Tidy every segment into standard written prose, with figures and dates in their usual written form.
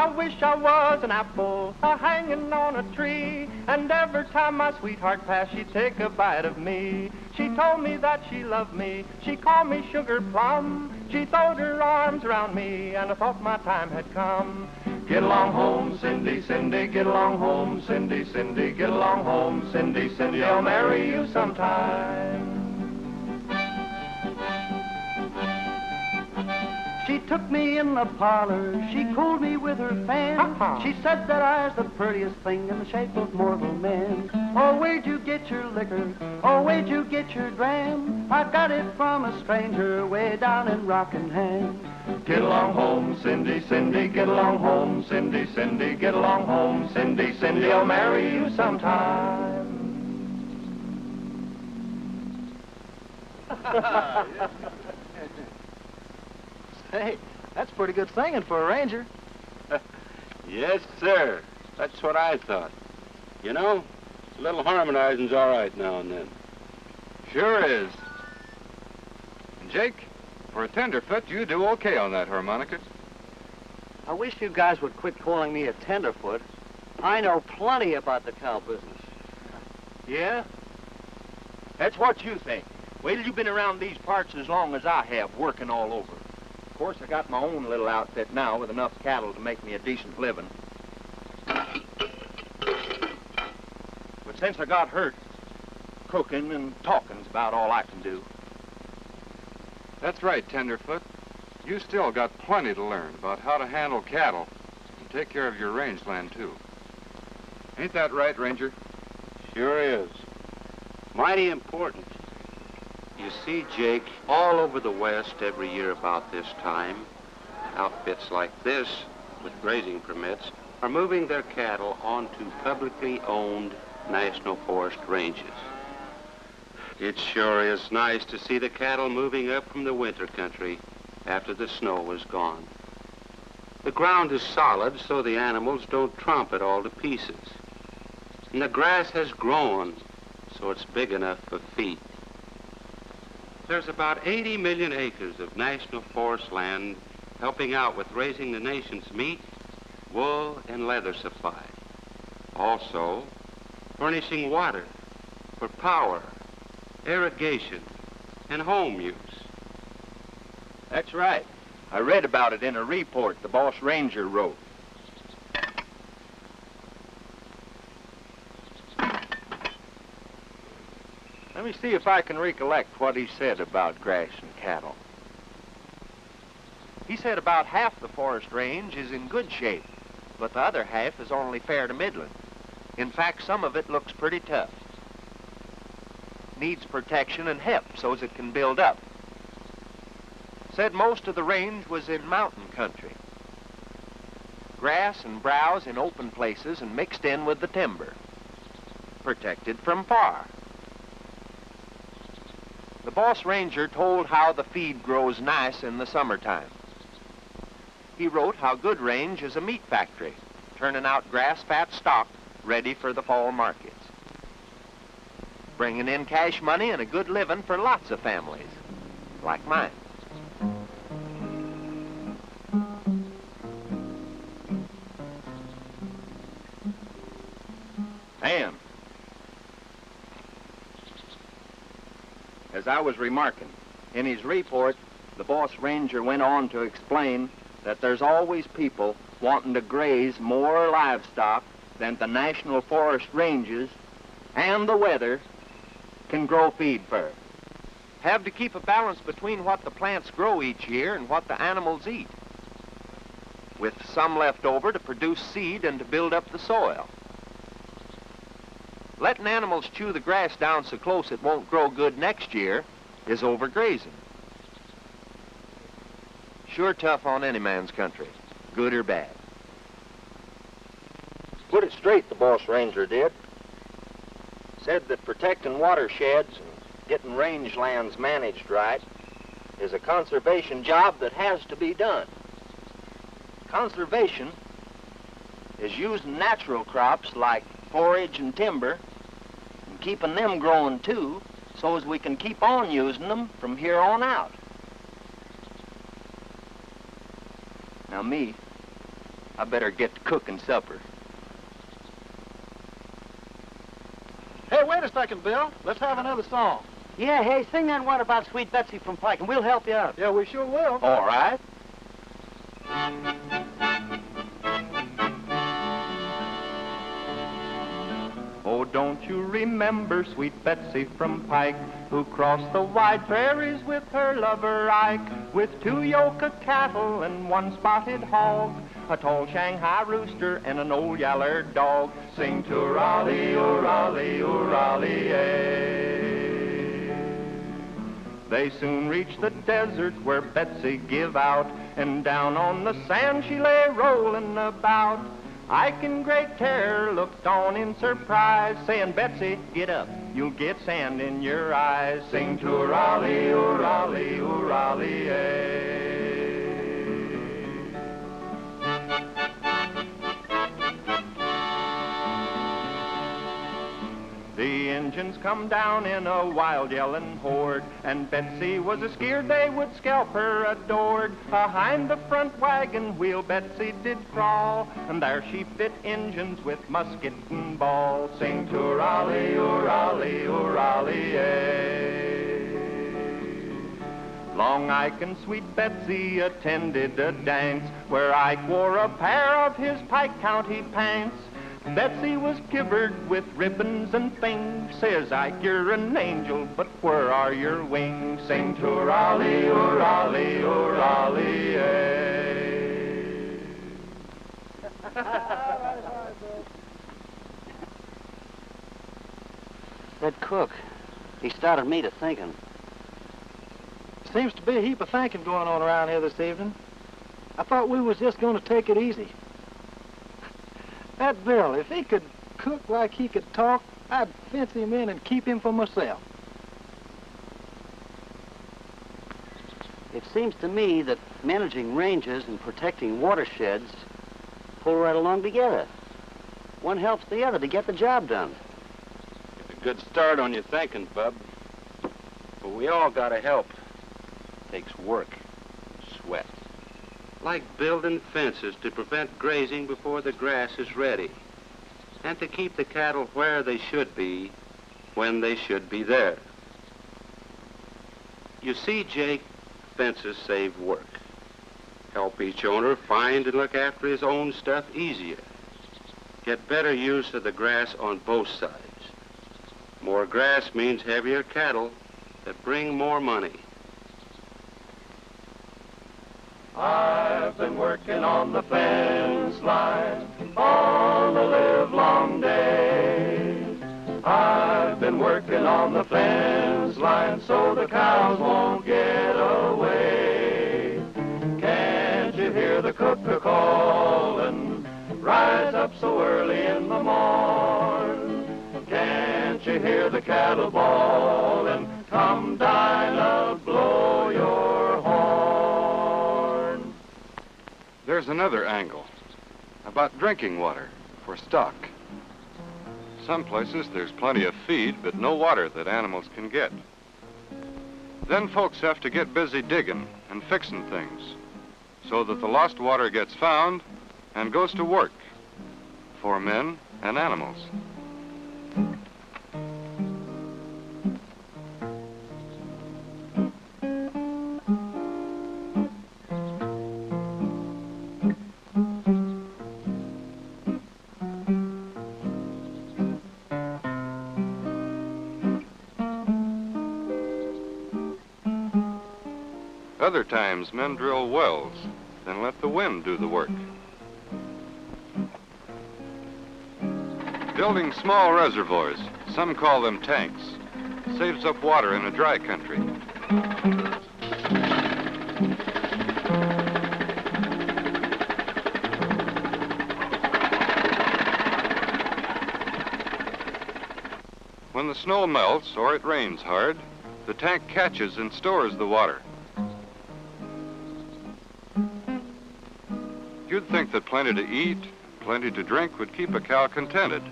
I wish I was an apple hanging on a tree, and every time my sweetheart passed, she'd take a bite of me. She told me that she loved me, she called me Sugar Plum. She throwed her arms around me, and I thought my time had come. Get along home, Cindy, Cindy, get along home, Cindy, Cindy, get along home, Cindy, Cindy, I'll marry you sometime. She took me in the parlor, she cooled me with her fan. She said that I was the prettiest thing in the shape of mortal man. Oh, where'd you get your liquor? Oh, where'd you get your dram? I got it from a stranger way down in Rockingham. Get along home, Cindy, Cindy, get along home, Cindy, Cindy, get along home, Cindy, Cindy, I'll marry you sometime. Hey, that's pretty good singing for a ranger. Yes, sir. That's what I thought. You know, a little harmonizing's all right now and then. Sure is. And Jake, for a tenderfoot, you do okay on that harmonica. I wish you guys would quit calling me a tenderfoot. I know plenty about the cow business. Yeah? That's what you think. Wait till you've been around these parts as long as I have, working all over. Of course, I got my own little outfit now with enough cattle to make me a decent living. But since I got hurt, cooking and talking's about all I can do. That's right, Tenderfoot. You still got plenty to learn about how to handle cattle and take care of your rangeland, too. Ain't that right, Ranger? Sure is. Mighty important. You see, Jake, all over the West every year about this time, outfits like this, with grazing permits, are moving their cattle onto publicly owned national forest ranges. It sure is nice to see the cattle moving up from the winter country after the snow is gone. The ground is solid so the animals don't tromp it all to pieces. And the grass has grown so it's big enough for feet. There's about 80 million acres of national forest land helping out with raising the nation's meat, wool, and leather supply. Also, furnishing water for power, irrigation, and home use. That's right. I read about it in a report the boss ranger wrote. Let me see if I can recollect what he said about grass and cattle. He said about half the forest range is in good shape, but the other half is only fair to middling. In fact, some of it looks pretty tough. Needs protection and help so as it can build up. Said most of the range was in mountain country. Grass and browse in open places and mixed in with the timber. Protected from fire. The boss ranger told how the feed grows nice in the summertime. He wrote how good range is a meat factory, turning out grass-fat stock ready for the fall markets. Bringing in cash money and a good living for lots of families, like mine. And as I was remarking, in his report, the boss ranger went on to explain that there's always people wanting to graze more livestock than the national forest ranges and the weather can grow feed for. Have to keep a balance between what the plants grow each year and what the animals eat, with some left over to produce seed and to build up the soil. Letting animals chew the grass down so close it won't grow good next year is overgrazing. Sure tough on any man's country, good or bad. Put it straight, the boss ranger did. Said that protecting watersheds and getting rangelands managed right is a conservation job that has to be done. Conservation is using natural crops like forage and timber and keeping them growing too, so as we can keep on using them from here on out. Now me, I better get to cooking supper. Hey, wait a second, Bill. Let's have another song. Yeah, hey, sing that one about Sweet Betsy from Pike, and we'll help you out. Yeah, we sure will. All right. Oh, don't you remember sweet Betsy from Pike, who crossed the wide prairies with her lover Ike, with 2 yoke of cattle and 1 spotted hog, a tall Shanghai rooster and an old yaller dog. Sing to Raleigh, oh Raleigh, oh Raleigh, They soon reached the desert where Betsy give out, and down on the sand she lay rolling about. Ike in great terror looked on in surprise, saying, Betsy, get up, you'll get sand in your eyes. Sing to Raleigh, oh Raleigh, oh Raleigh, The Injuns come down in a wild yelling horde, and Betsy was a scared they would scalp her adored. Behind the front wagon wheel Betsy did crawl, and there she fit Injuns with musket and ball. Sing to Raleigh, oh Raleigh, oh Raleigh, Long Ike and sweet Betsy attended a dance, where Ike wore a pair of his Pike County pants. Betsy was covered with ribbons and things. Says Ike, you're an angel, but where are your wings? Sing to Raleigh, oh Raleigh, oh Raleigh, That cook, he started me to thinking. Seems to be a heap of thinking going on around here this evening. I thought we was just going to take it easy. That Bill, if he could cook like he could talk, I'd fence him in and keep him for myself. It seems to me that managing ranges and protecting watersheds pull right along together. One helps the other to get the job done. It's a good start on your thinking, Bub. But we all gotta help. Takes work, sweat. Like building fences to prevent grazing before the grass is ready, and to keep the cattle where they should be when they should be there. You see, Jake, fences save work. Help each owner find and look after his own stuff easier. Get better use of the grass on both sides. More grass means heavier cattle that bring more money. I've been working on the fence line all the livelong day. I've been working on the fence line so the cows won't get away. Can't you hear the cook a-calling? Rise up so early in the morn. Can't you hear the cattle bawling? Come Dinah, blow your horn. There's another angle about drinking water for stock. Some places there's plenty of feed, but no water that animals can get. Then folks have to get busy digging and fixing things so that the lost water gets found and goes to work for men and animals. Other times, men drill wells, then let the wind do the work. Building small reservoirs, some call them tanks, saves up water in a dry country. When the snow melts or it rains hard, the tank catches and stores the water. You'd think that plenty to eat, plenty to drink would keep a cow contented.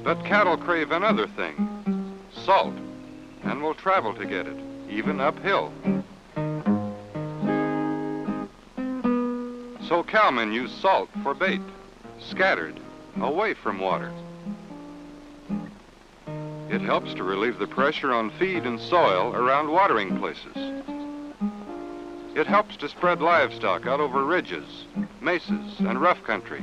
But cattle crave another thing, salt, and will travel to get it, even uphill. So cowmen use salt for bait, scattered, away from water. It helps to relieve the pressure on feed and soil around watering places. It helps to spread livestock out over ridges, mesas, and rough country,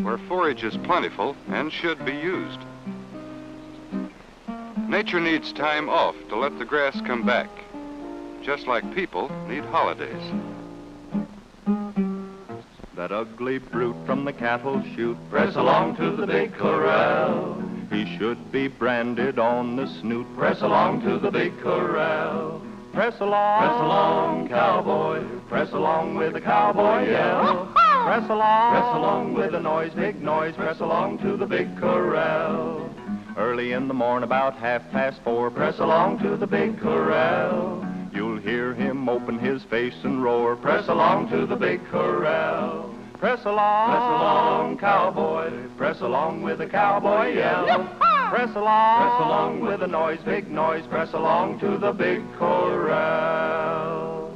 where forage is plentiful and should be used. Nature needs time off to let the grass come back, just like people need holidays. That ugly brute from the cattle chute, press along to the big corral. He should be branded on the snoot, press along to the big corral. Press along, cowboy, press along with the cowboy yell. Press along with a noise, big noise, press along to the big corral. Early in the morn, about 4:30, press along to the big corral. You'll hear him open his face and roar, press along to the big corral. Press along, cowboy, press along with a cowboy yell. Press along with a noise, big noise, press along to the big corral.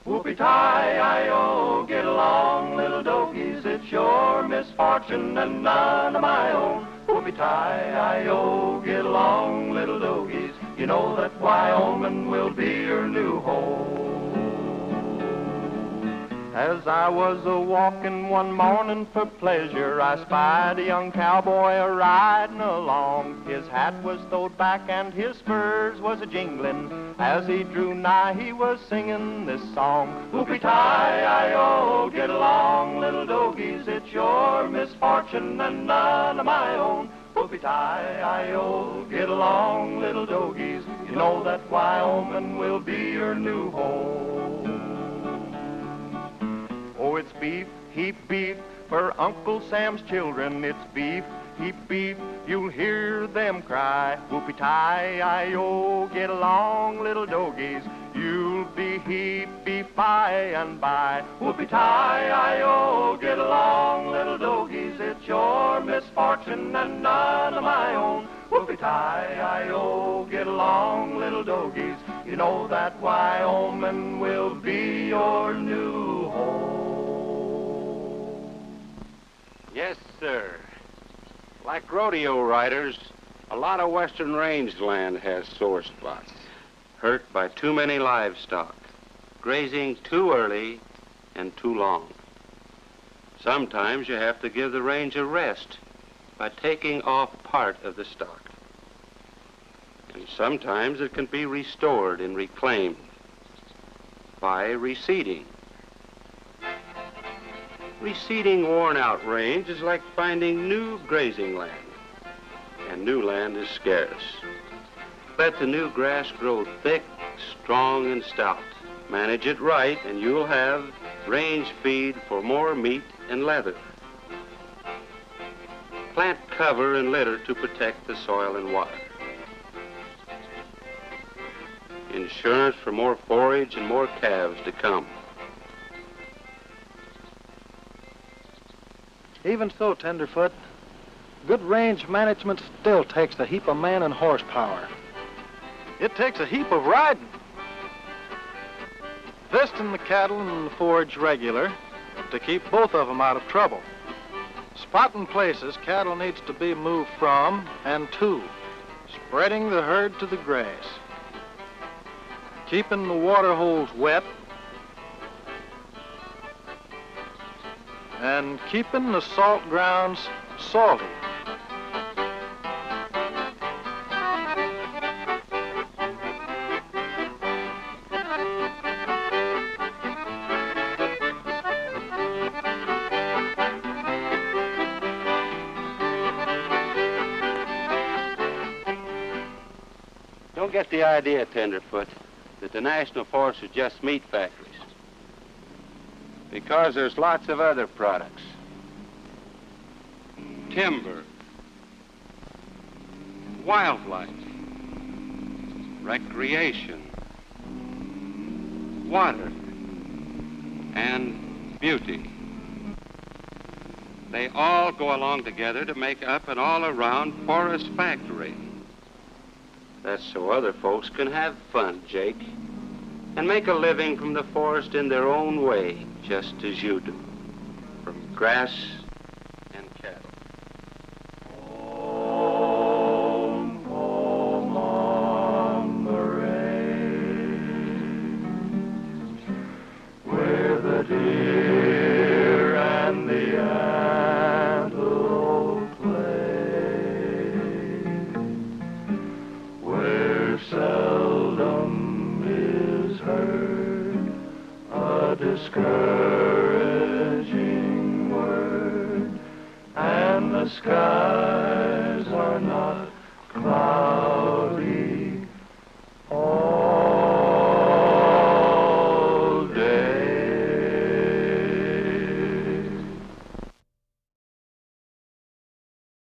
Whoopie-tie-I-O, get along, little dogies, it's your misfortune and none of my own. Whoopie-tie-I-O, get along, little dogies, you know that Wyoming will be your new home. As I was a-walking one morning for pleasure, I spied a young cowboy a-riding along. His hat was throwed back and his spurs was a-jingling. As he drew nigh, he was singing this song. Whoopie-tie-I-O, get along, little dogies, it's your misfortune and none of my own. Whoopie-tie-I-O, get along, little dogies, you know that Wyoming will be your new home. Oh, it's beef, heap beef, for Uncle Sam's children. It's beef, heap beef, you'll hear them cry. Whoopie-tie-I-O, get along, little dogies, you'll be heap beef by and by. Whoopie-tie-I-O, get along, little dogies, it's your misfortune and none of my own. Whoopie-tie-I-O, get along, little dogies, you know that Wyoming will be your new home. Yes, sir. Like rodeo riders, a lot of western rangeland has sore spots. Hurt by too many livestock, grazing too early and too long. Sometimes you have to give the range a rest by taking off part of the stock. And sometimes it can be restored and reclaimed by reseeding. Reseeding worn-out range is like finding new grazing land, and new land is scarce. Let the new grass grow thick, strong, and stout. Manage it right, and you'll have range feed for more meat and leather. Plant cover and litter to protect the soil and water. Insurance for more forage and more calves to come. Even so, Tenderfoot, good range management still takes a heap of man and horsepower. It takes a heap of riding. Vesting the cattle and the forage regular to keep both of them out of trouble. Spotting places cattle needs to be moved from and to. Spreading the herd to the grass. Keeping the water holes wet. And keeping the salt grounds salty. Don't get the idea, Tenderfoot, that the National Forest is just meat factories. Because there's lots of other products. Timber, wildlife, recreation, water, and beauty. They all go along together to make up an all-around forest factory. That's so other folks can have fun, Jake, and make a living from the forest in their own way. just as you do, from grass and cattle. Home, home on the range, where the deer and the antelope play, where seldom is heard a discouraging word, and the skies are not cloudy.